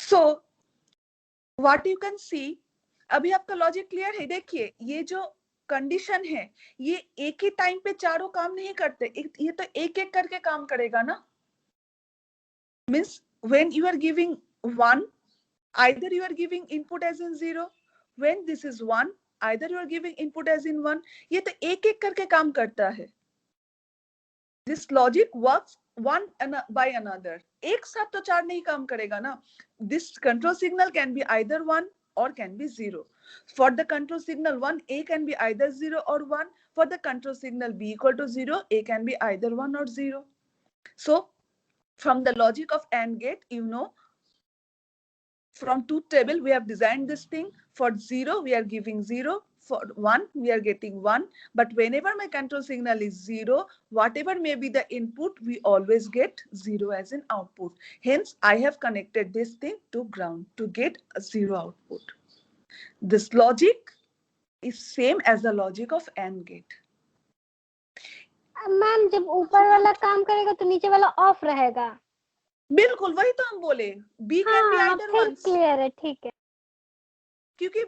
So what you can see, अभी आपका logic clear है? देखिए ये जो कंडीशन है ये एक ही टाइम पे चारों काम नहीं करते, ये तो एक एक करके काम करेगा ना. Means when you are giving 1, either you are giving input as in 0. When this is 1, either you are giving input as in 1. ये तो एक एक करके काम करता है. This logic works one by another. एक साथ तो चार नहीं काम करेगा ना. This control signal can be either 1 or can be 0. For the control signal 1, A can be either 0 or 1. For the control signal B equal to 0, A can be either 1 or 0. So from the logic of AND gate, you know, from truth table we have designed this thing. For 0 we are giving 0, for 1 we are getting 1, but whenever my control signal is 0, whatever may be the input, we always get 0 as an output. Hence I have connected this thing to ground to get a 0 output. This logic is same as the logic of AND gate. Ma'am जब ऊपर वाला काम करेगा तो नीचे वाला of रहेगा. बिल्कुल वही तो हम बोले. B can be either one. Clear है, ठीक है. क्योंकि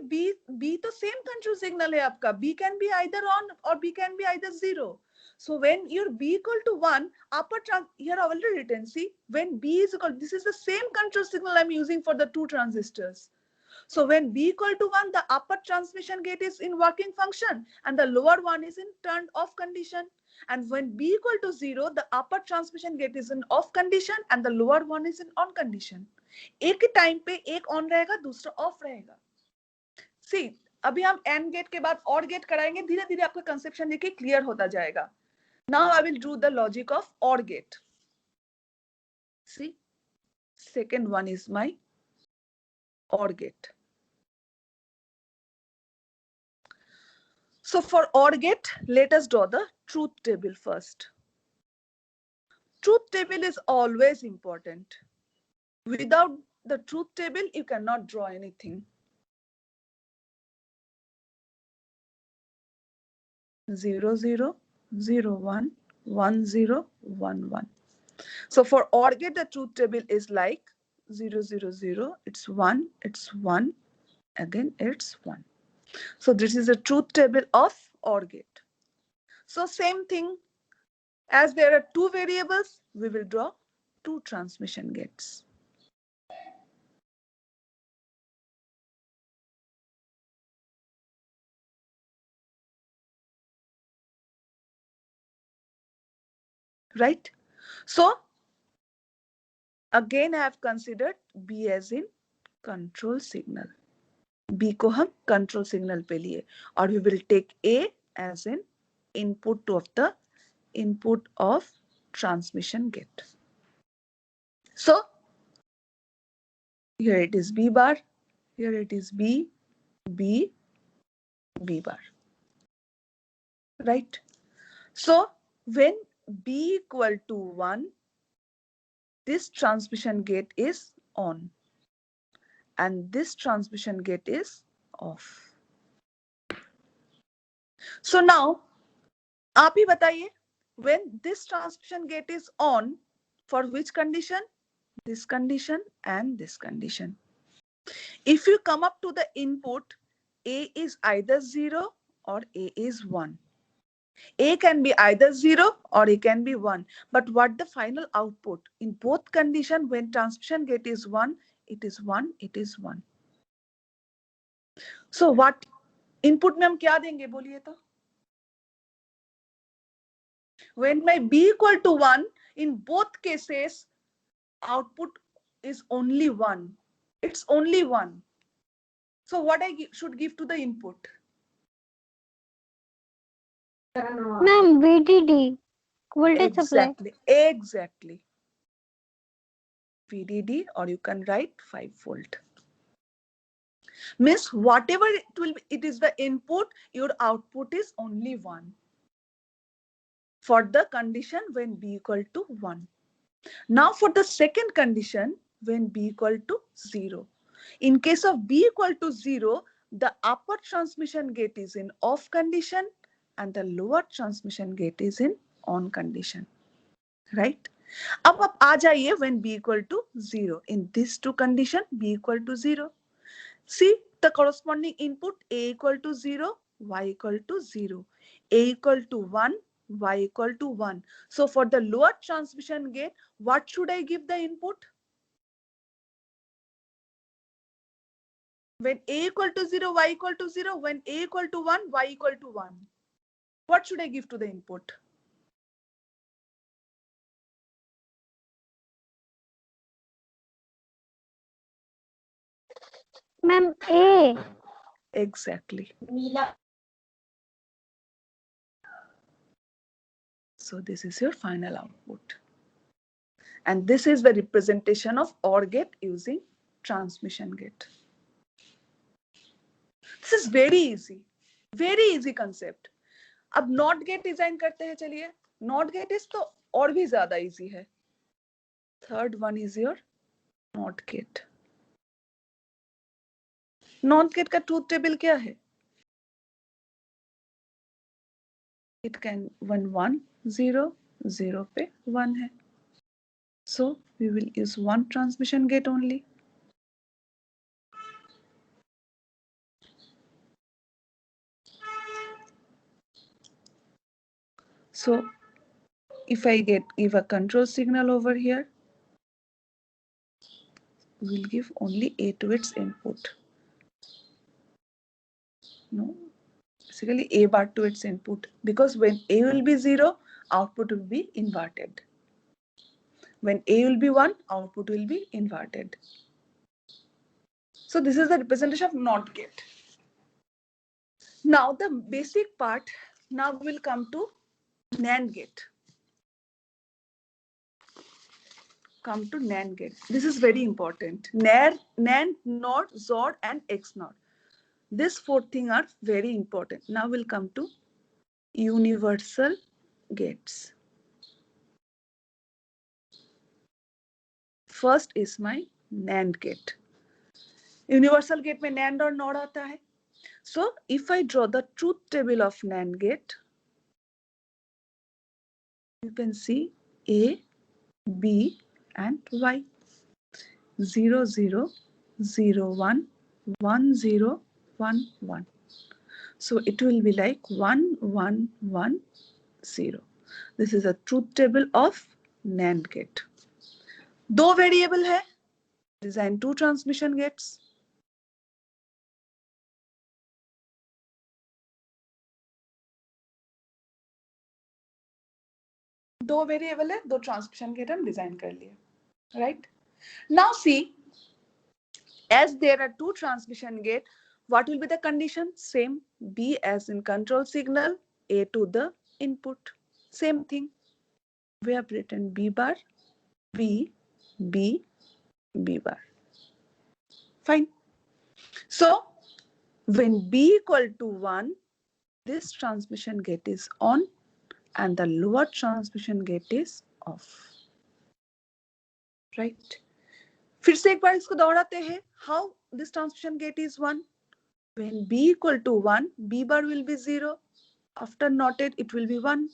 B तो सेम कंट्रोल सिग्नल है आपका. B can be either on or B can be either 0. So when your B equal to 1, upper here already written, see, when B is equal, this is the same control signal I'm using for the two transistors. So when B equal to 1, the upper transmission gate is in working function and the lower one is in turned off condition. And when B equal to 0, the upper transmission gate is in off condition and the lower one is in on condition. एक ही time पे एक on रहेगा दूसरा of रहेगा. सी अभी हम and gate के बाद और गेट कराएंगे, धीरे धीरे आपका कंसेप्शन देखिए क्लियर होता जाएगा. Now I will do the logic of or gate. See second one is my or gate. So for OR gate, let us draw the truth table first. Truth table is always important. Without the truth table, you cannot draw anything. 0 0 0 1 1 0 1 1. So for OR gate, the truth table is like 0 0 0. It's 1. It's 1. Again, it's 1. So this is the truth table of OR gate. So same thing, as there are two variables, we will draw two transmission gates. Right? So again I have considered B as in control signal. B को हम control signal पे लिए और we will take A as in input of the input of transmission gate. So here it is B bar, here it is B, B, B bar. Right? So when B equal to 1, this transmission gate is on and this transmission gate is off. So now, आप ही बताइए, when this transmission gate is on, for which condition? This condition and this condition. If you come up to the input, A is either 0 or A is 1. A can be either 0 or A can be 1. But what the final output? In both conditions, when transmission gate is 1, it is 1, it is 1. So what input में हम क्या देंगे बोलिए तो? When my B equal to 1, in both cases, output is only 1. It's only 1. So what I should give to the input? Ma'am, VDD, voltage supply. Exactly. VDD, or you can write 5 volt. Means whatever it will be, it is the input, your output is only 1. For the condition when B equal to 1. Now for the second condition when B equal to 0. In case of B equal to 0, the upper transmission gate is in off condition and the lower transmission gate is in on condition. Right? अब आप आ जाइए when b equal to 0. In these two condition, b equal to 0. See the corresponding input, a equal to 0, y equal to 0, a equal to 1, y equal to 1. So for the lower transmission gate, what should I give the input? When a equal to 0, y equal to 0, when a equal to 1, y equal to 1. What should I give to the input? Ma'am A. Exactly. So this is your final output. And this is the representation of OR gate using transmission gate. This is very easy concept. अब not gate design करते हैं, चलिए. Not gate is तो और भी ज्यादा easy है. Third one is your not gate. Not gate का ट्रूथ टेबल क्या है? इट कैन 1 1 0 0 पे 1 है. So we will use one transmission gate only. So if I give a control signal over here, we'll give only A to its input. No, basically A bar to its input, because when A will be 0, output will be inverted. When A will be 1, output will be inverted. So this is the representation of NOT gate. Now the basic part, now we'll come to NAND gate. Come to NAND gate. This is very important. NAND, NOT, XOR and XNOR. These four things are very important. Now we'll come to universal gates. First is my NAND gate. Universal gate में NAND और NOR आता है. So if I draw the truth table of NAND gate, you can see A, B and Y. 0 0 0 1 1 0 1 1. So it will be like 1 1 1 0. This is a truth table of NAND gate. दो variable है, design to transmission gets. दो variable है, दो transmission gate हम design कर लिए, right. Now see, as there are two transmission gate, what will be the condition? Same, B as in control signal, A to the input. Same thing. We have written B bar, B, B, B bar. Fine. So when B equal to 1, this transmission gate is on and the lower transmission gate is off. Right? फिर से एक बार इसको दोहराते हैं. How this transmission gate is 1? When B equal to 1, B bar will be 0. After NOTed, it will be 1.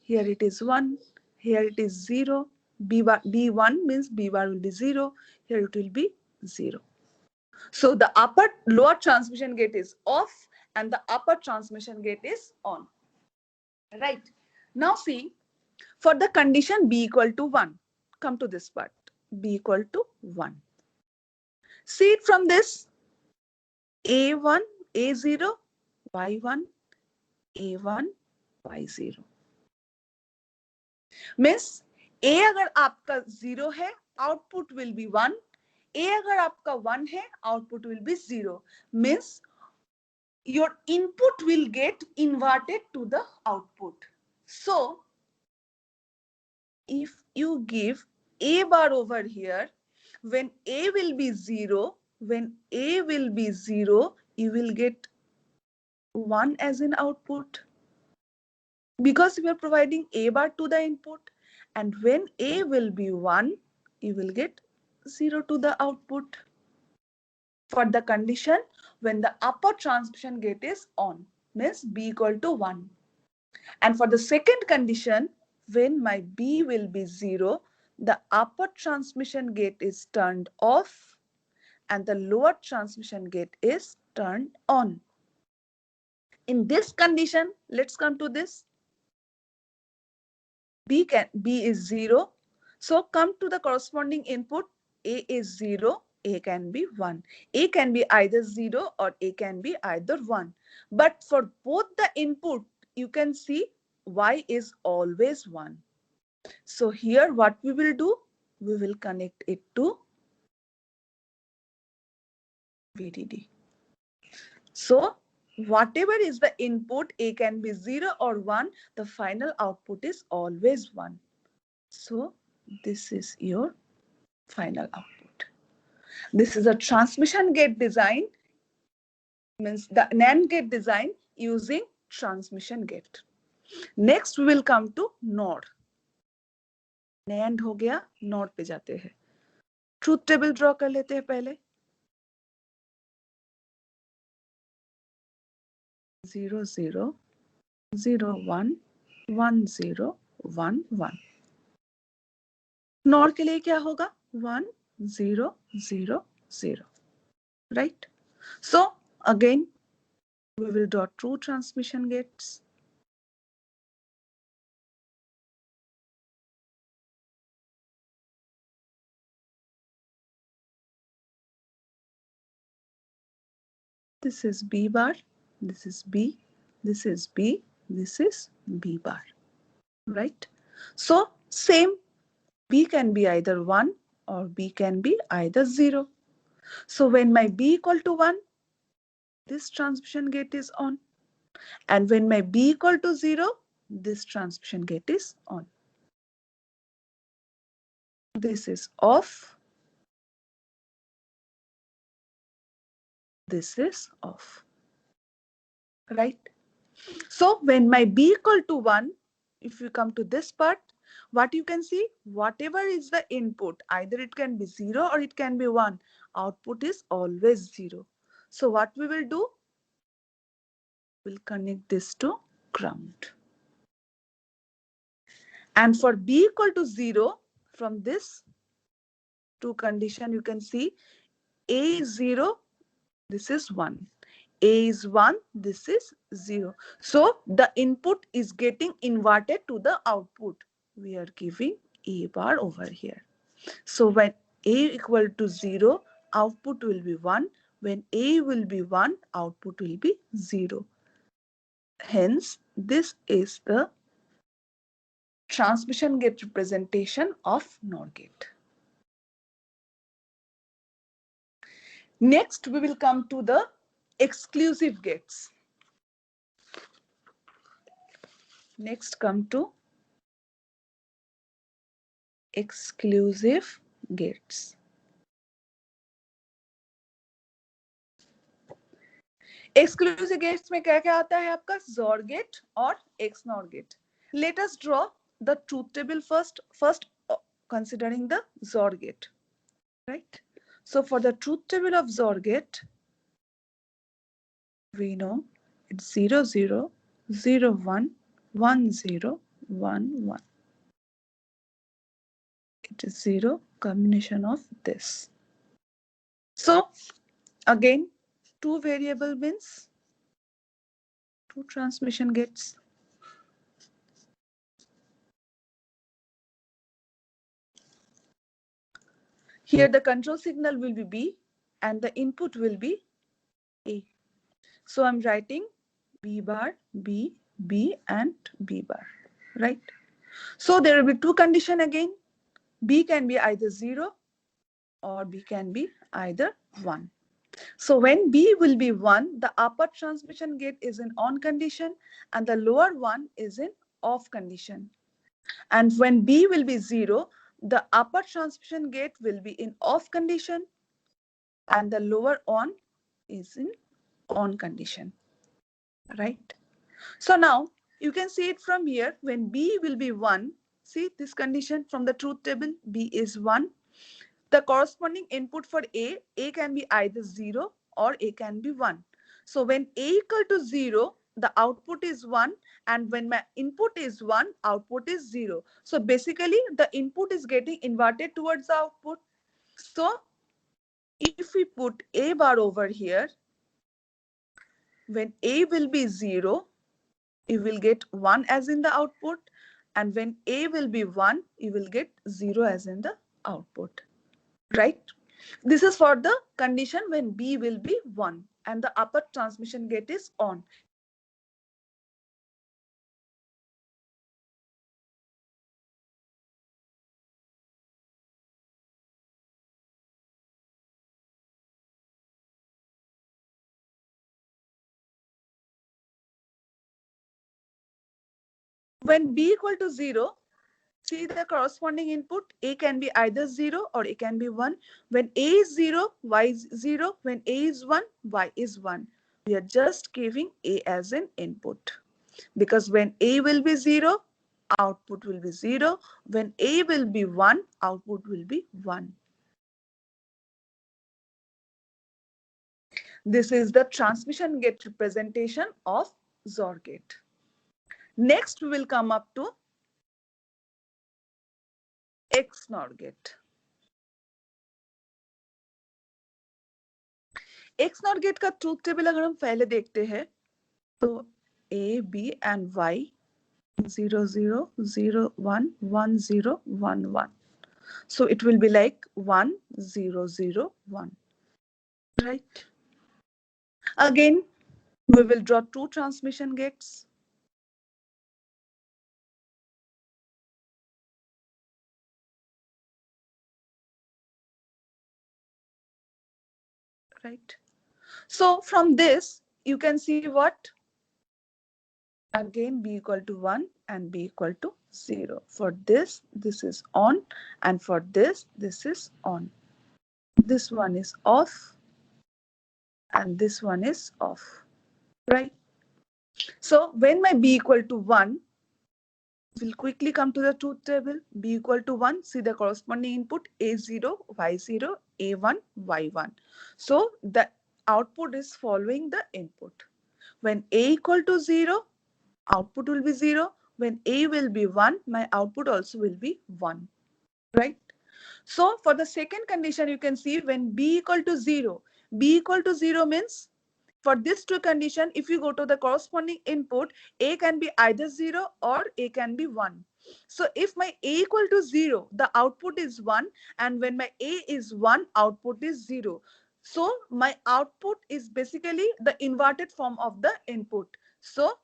Here it is 1. Here it is 0. B1 means B bar will be 0. Here it will be 0. So the lower transmission gate is off and the upper transmission gate is on. Right. Now see, for the condition B equal to 1, come to this part. B equal to 1. See it from this. A1, A0, Y1, A1, Y0. Means A अगर आपका 0 है, output will be 1. A अगर आपका 1 है, output will be 0. Means your input will get inverted to the output. So if you give A bar over here, when A will be 0, you will get 1 as an output, because we are providing A bar to the input, and when A will be 1, you will get 0 to the output. For the condition when the upper transmission gate is on, means B equal to 1. And for the second condition, when my B will be 0, the upper transmission gate is turned off and the lower transmission gate is turned on. In this condition, let's come to this. B is 0. So come to the corresponding input. A is 0, A can be 1. A can be either 0 or A can be either 1. But for both the input, you can see Y is always 1. So here what we will do? We will connect it to VDD. So whatever is the input, A can be 0 or 1, the final output is always 1. So this is your final output. This is a transmission gate design, means the NAND gate design using transmission gate. Next we will come to NOR. NAND हो गया, NOR पे जाते हैं. Truth table draw कर लेते हैं पहले. 0 0 0 1 1 0 1 1. NOR के लिए क्या होगा? 1 0 0 0. Right? So again we will draw two transmission gates. This is B bar, this is B, this is B, this is B bar, right? So same, B can be either 1 or B can be either 0. So when my B equal to 1, this transmission gate is on. And when my B equal to 0, this transmission gate is on. This is off. This is off. Right? So when my B equal to 1, if you come to this part, what you can see, whatever is the input, either it can be 0 or it can be 1, output is always 0. So what we will do, we'll connect this to ground. And for B equal to 0, from this two condition, you can see A is 0, this is 1. A is 1, this is 0. So the input is getting inverted to the output. We are giving A bar over here. So when A equal to 0, output will be 1. When A will be 1, output will be 0. Hence, this is the transmission gate representation of NOR gate. Next, we will come to the exclusive gates. Next, come to exclusive gates. Exclusive gates में क्या क्या आता है आपका? XOR gate और XNOR gate. Let us draw the truth table first considering the XOR gate, right? So for the truth table of XOR gate, we know it's 0 0 0 1 1 0 1 1. It is 0 combination of this. So again, two variable means two transmission gates. Here the control signal will be B and the input will be A. So I'm writing B bar, B, B and B bar, right? So there will be two conditions again. B can be either 0 or B can be either 1. So when B will be 1, the upper transmission gate is in on condition and the lower one is in off condition. And when B will be 0, the upper transmission gate will be in off condition and the lower on is in on condition, right? So now you can see it from here. When B will be 1, see this condition from the truth table, B is 1. The corresponding input for A can be either 0 or A can be 1. So when A equal to 0, the output is 1, and when my input is 1, output is 0. So basically the input is getting inverted towards the output. So if we put A bar over here, when A will be 0, you will get 1 as in the output, and when A will be 1, you will get 0 as in the output, right? This is for the condition when B will be 1 and the upper transmission gate is on. When B equal to 0, see the corresponding input. A can be either 0 or it can be 1. When A is 0, Y is 0. When A is 1, Y is 1. We are just giving A as an input. Because when A will be 0, output will be 0. When A will be 1, output will be 1. This is the transmission gate representation of XOR gate. Next, we will come up to XNOR gate. XNOR gate का truth table अगर हम पहले देखते हैं तो A, B and Y 0 0 0 1 1 0 1 1. So it will be like 1 0 0 1. Right? Again, we will draw two transmission gates. Right? So from this, you can see what? Again, B equal to 1 and B equal to 0. For this, this is on, and for this is on. This one is off, and this one is off. Right? So when my B equal to 1, we'll quickly come to the truth table. B equal to 1, see the corresponding input A0, Y0, A1, Y1. So the output is following the input. When A equal to 0, output will be 0. When A will be 1, my output also will be 1. Right? So for the second condition, you can see when B equal to 0, B equal to 0 means for this two condition, if you go to the corresponding input, A can be either 0 or A can be 1. So if my A equal to 0, the output is 1, and when my A is 1, output is 0. So my output is basically the inverted form of the input. So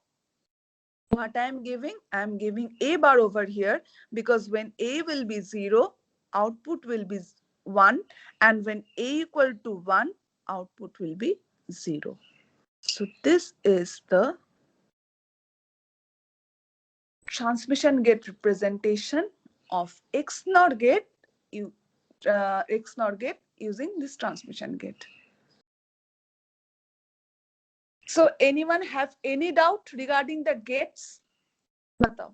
what I am giving A bar over here, because when A will be 0, output will be 1, and when A equal to 1, output will be 0. So this is the transmission gate representation of XNOR gate, XNOR gate using this transmission gate. So anyone have any doubt regarding the gates? बताओ.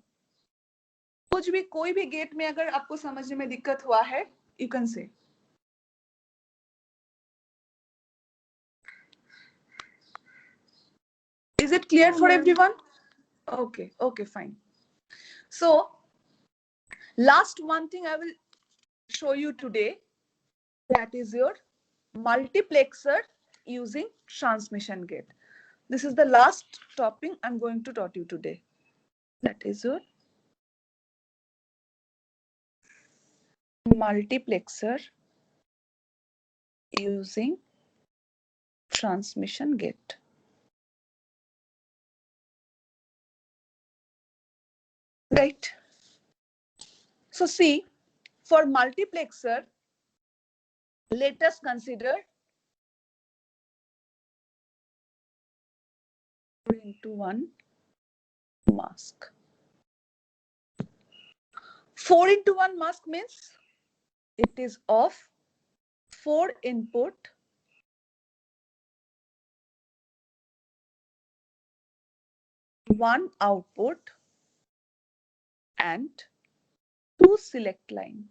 कुछ भी कोई भी gate में अगर आपको समझने में दिक्कत हुआ है, you can say. Is it clear for everyone? Okay, okay, fine. So last one thing I will show you today, that is your multiplexer using transmission gate. This is the last topic I'm going to taught you today. That is your multiplexer using transmission gate. Right? So see, for multiplexer, let us consider 4:1 mask. 4:1 mask means it is of 4 input, 1 output, and 2 select line.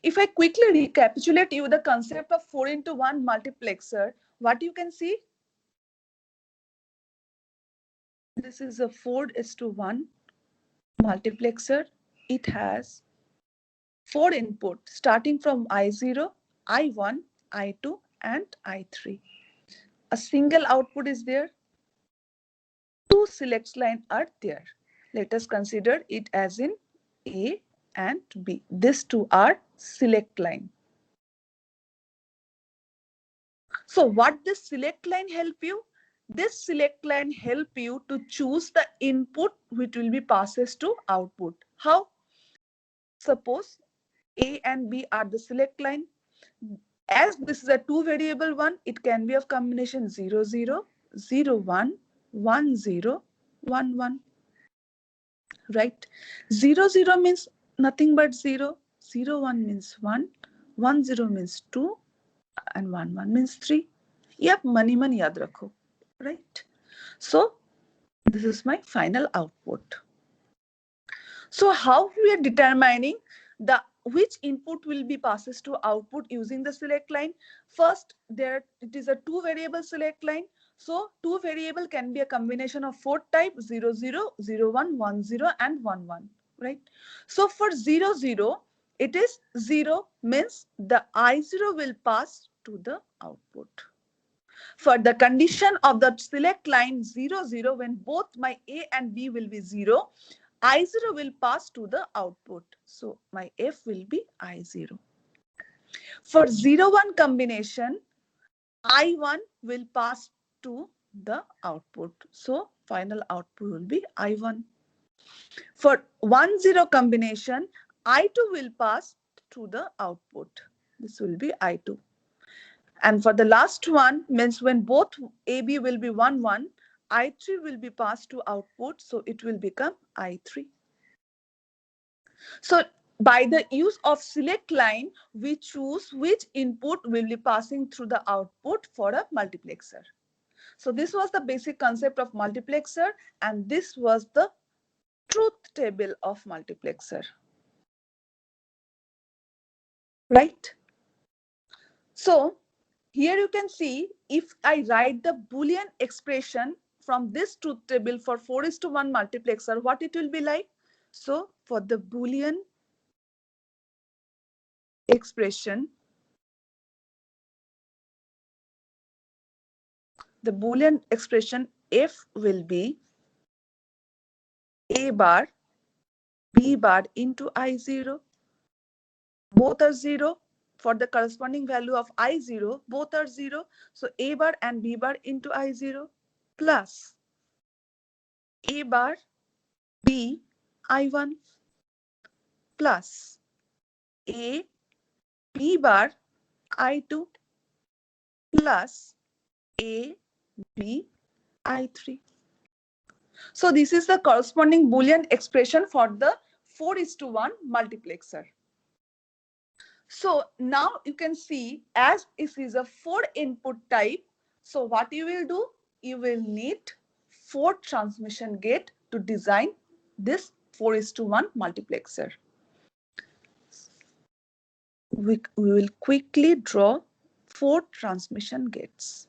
If I quickly recapitulate you the concept of 4:1 multiplexer, what you can see? This is a 4:1 multiplexer. It has 4 input starting from I0, I1, I2 and I3. A single output is there. 2 select lines are there. Let us consider it as in A and B. These two are select line. So what this select line help you? This select line help you to choose the input which will be passes to output. How? Suppose A and B are the select line. As this is a two variable one, it can be of combination 0, 0, 0, 1, 1, 0, 1, 1. Right? 0, 0 means nothing but 0. 0, 1 means 1. 1, 0 means 2. And 1, 1 means 3. Yep, mani yaad rakho. Right? So, this is my final output. So, how we are determining the which input will be passes to output using the select line? First, there it is a two variable select line. So, two variable can be a combination of four type 0, 0, 0, 1, 1, 0 and 1, 1. Right? So, for 0, 0, it is 0 means the I0 will pass to the output. For the condition of the select line 0, 0, when both my A and B will be 0, I0 will pass to the output. So my F will be I0. For 0, 1 combination, I1 will pass to the output. So final output will be I1. For 1, 0 combination, I2 will pass to the output. This will be I2. And for the last one means when both AB will be 1, 1, I3 will be passed to output. So it will become I3. So by the use of select line, we choose which input will be passing through the output for a multiplexer. So this was the basic concept of multiplexer, and this was the truth table of multiplexer. Right? So here you can see if I write the Boolean expression from this truth table for 4:1 multiplexer, what it will be like. So for the Boolean expression, the Boolean expression F will be A bar, B bar into I0. Both are 0. For the corresponding value of I0, both are 0. So A bar and B bar into I0 plus A bar, B, I1 plus A, B bar, I2 plus A, B, I3. So this is the corresponding Boolean expression for the 4:1 multiplexer. So now you can see as this is a 4 input type. So what you will do? You will need 4 transmission gate to design this 4:1 multiplexer. We will quickly draw 4 transmission gates.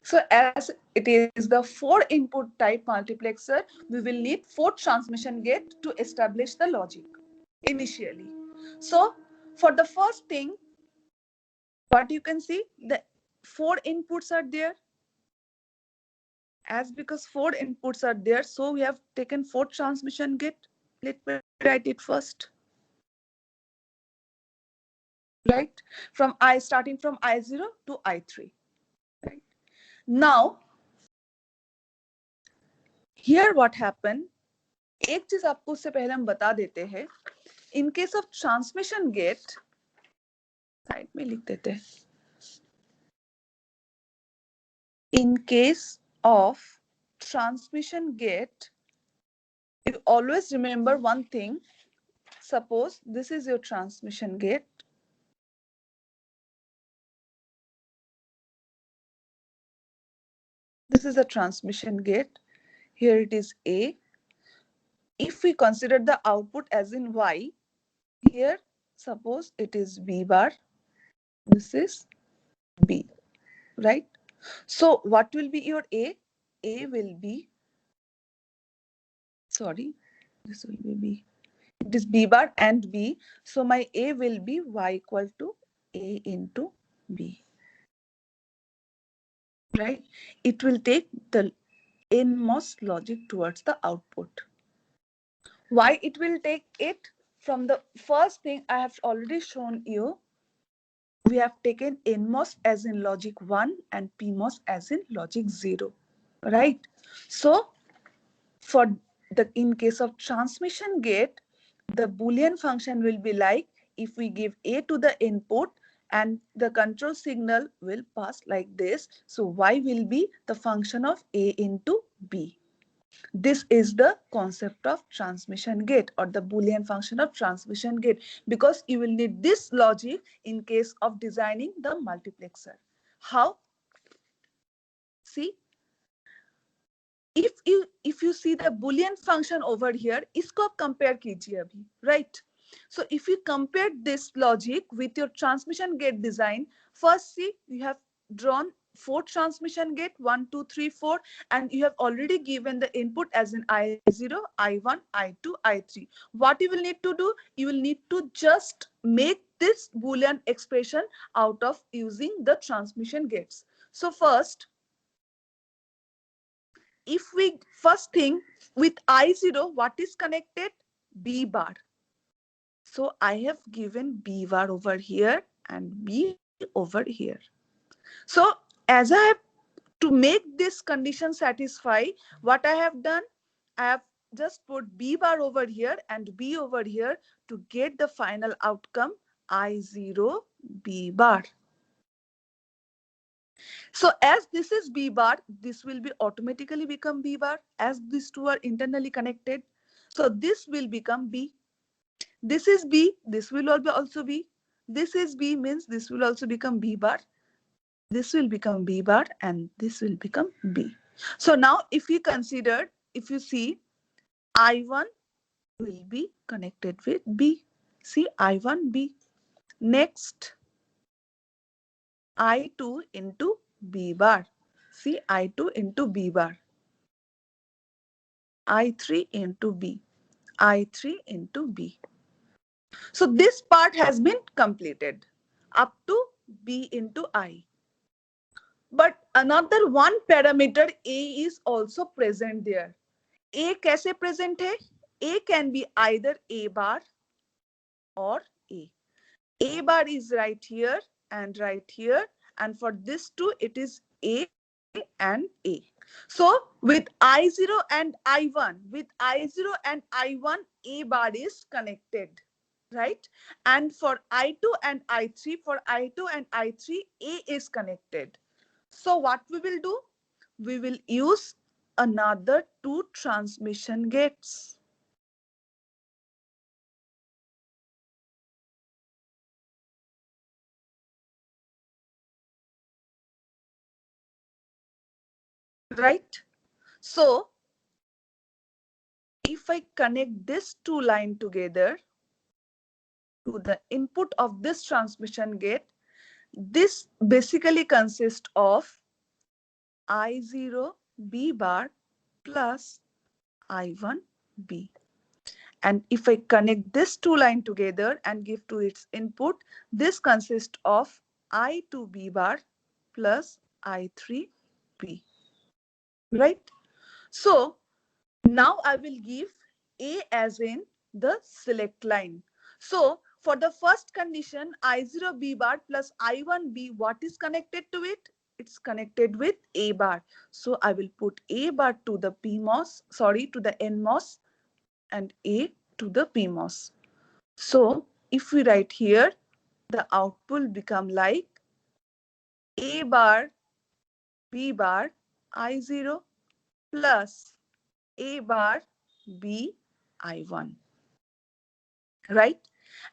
So as it is the 4 input type multiplexer, we will need 4 transmission gate to establish the logic initially. So for the first thing, what you can see, the 4 inputs are there. As because 4 inputs are there, so we have taken 4 transmission gate. Let me write it first. Right? From starting from I0 to I3. Right? Now, here what happened, एक चीज आपको उससे पहले हम बता देते हैं. In case of transmission gate, side में लिख देते हैं. In case of transmission gate, you always remember one thing. Suppose this is your transmission gate. This is a transmission gate. Here it is A. If we consider the output as in Y, here suppose it is B bar, this is B, right? So what will be your A? A will be, sorry, this will be B. It is B bar and B. So my A will be Y equal to A into B, right? It will take the NMOS logic towards the output. Why it will take it? From the first thing I have already shown you, we have taken NMOS as in logic 1 and PMOS as in logic 0, right? So for in case of transmission gate, the Boolean function will be like, if we give A to the input and the control signal will pass like this, so Y will be the function of A into B. This is the concept of transmission gate or the Boolean function of transmission gate, because you will need this logic in case of designing the multiplexer. How? See, if you see the Boolean function over here, isko compare kijiye abhi, right? So if you compare this logic with your transmission gate design, first see, you have drawn 4 transmission gate, 1, 2, 3, 4, and you have already given the input as in I0, I1, I2, I3. What you will need to do? You will need to just make this Boolean expression out of using the transmission gates. So first, if we first thing with I0, what is connected? B bar. So I have given B bar over here and B over here. So as I have to make this condition satisfy, what I have done, I have just put B bar over here and B over here to get the final outcome I0 B bar. So as this is B bar, this will be automatically become B bar as these two are internally connected. So this will become B. This is B, this will also be. This is B means this will also become B bar. This will become B bar and this will become B. So now if you consider, if you see, I1 will be connected with B. See, I1 B. Next, I2 into B bar. See, I2 into B bar. I3 into B. I3 into B. So this part has been completed up to B into I. But another one parameter A is also present there. A कैसे present है? A can be either A bar or A. A bar is right here and right here, and for this two it is A and A. So with I0 and I1, with I0 and I1, A bar is connected, right? And for I2 and I3, for I2 and I3, A is connected. So what we will do? We will use another 2 transmission gates. Right? So if I connect this 2 line together to the input of this transmission gate, this basically consists of I0 B bar plus I1 B. And if I connect this 2 line together and give to its input, this consists of I2 B bar plus I3 B. Right? So now I will give A as in the select line. So for the first condition, I0 B bar plus I1 B, what is connected to it? It's connected with A bar. So I will put A bar to the PMOS, sorry, to the NMOS and A to the PMOS. So if we write here, the output become like A bar B bar I0 plus A bar B I1, right?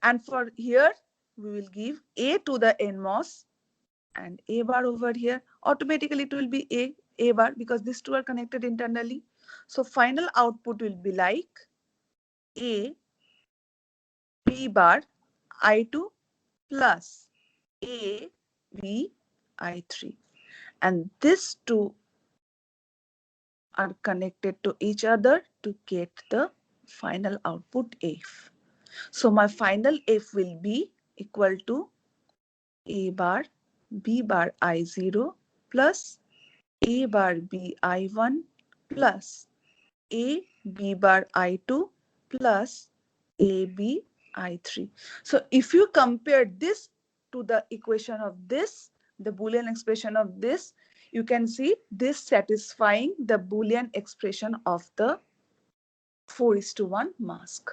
And for here, we will give A to the NMOS and A bar over here. Automatically, it will be A. A bar, because these two are connected internally. So final output will be like A B bar I2 plus A B I3. And these two are connected to each other to get the final output F. So my final F will be equal to A bar B bar I0 plus A bar B I1 plus A B bar I2 plus A B I3. So if you compare this to the equation of this, the Boolean expression of this, you can see this satisfying the Boolean expression of the 4:1 mask.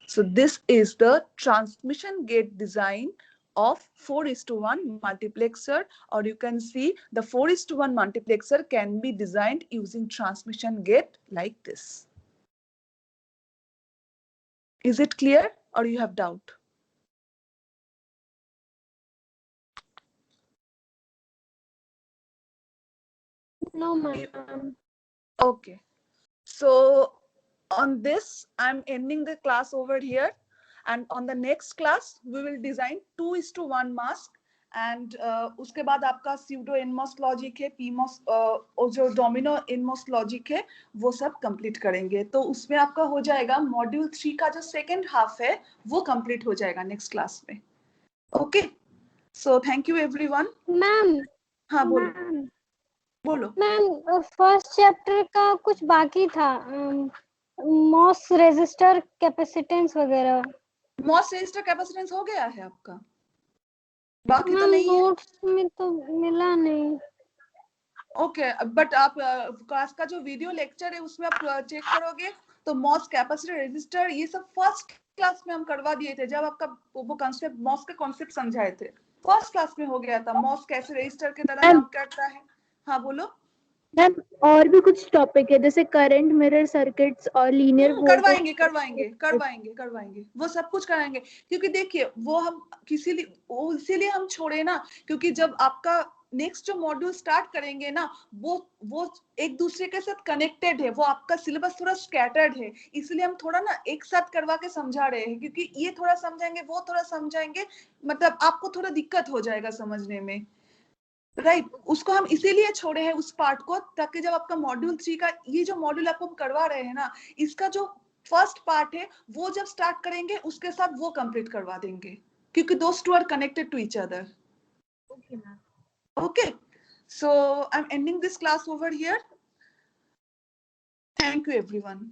So this is the transmission gate design of 4:1 multiplexer, or you can see the 4:1 multiplexer can be designed using transmission gate like this. Is it clear or you have doubt? No, ma'am. Okay. So on this, I'm ending the class over here. And on the next class, we will design 2:1 mask. And उसके बाद आपका pseudo NMOS logic है, PMOS और जो domino NMOS logic है, वो सब complete करेंगे. तो उसमें आपका हो जाएगा module 3 का जो second half है, वो complete हो जाएगा next class में. Okay. So thank you everyone. Ma'am, हाँ बोलो. बोलो. मैम फर्स्ट चैप्टर का कुछ बाकी था, मॉस रेजिस्टर कैपेसिटेंस वगैरह. मॉस रेजिस्टर कैपेसिटेंस हो गया है आपका? बाकी तो नहीं है. नोट्स में तो मिला नहीं. ओके, बट आप क्लास का जो वीडियो लेक्चर है उसमें आप चेक करोगे तो मॉस कैपेसिटर रेजिस्टर ये सब फर्स्ट क्लास में हम करवा दिए थे, जब आपका वो कॉन्सेप्ट मॉस का कॉन्सेप्ट समझाए थे. फर्स्ट क्लास में हो गया था मॉस कैसे रेजिस्टर की तरह काम करता है. हाँ बोलो मैम. और भी कुछ टॉपिक है जैसे करंट मिरर सर्किट्स और लीनियर करवाएंगे वो सब कुछ कराएंगे. क्योंकि देखिए वो हम इसीलिए हम छोड़े ना, क्योंकि जब आपका नेक्स्ट जो मॉड्यूल स्टार्ट करेंगे ना वो एक दूसरे के साथ कनेक्टेड है. वो आपका सिलेबस थोड़ा स्कैटर्ड है, इसलिए हम थोड़ा ना एक साथ करवा के समझा रहे हैं. क्योंकि ये थोड़ा समझाएंगे वो थोड़ा समझाएंगे, मतलब आपको थोड़ा दिक्कत हो जाएगा समझने में. राइट उसको हम इसीलिए छोड़े हैं उस पार्ट को, ताकि जब आपका मॉड्यूल 3 का ये जो मॉड्यूल आपको करवा रहे हैं ना, इसका जो फर्स्ट पार्ट है वो जब स्टार्ट करेंगे उसके साथ वो कंप्लीट करवा देंगे, क्योंकि those two are connected to each other. Okay ma'am. Okay, so I'm ending this class over here. Thank you everyone.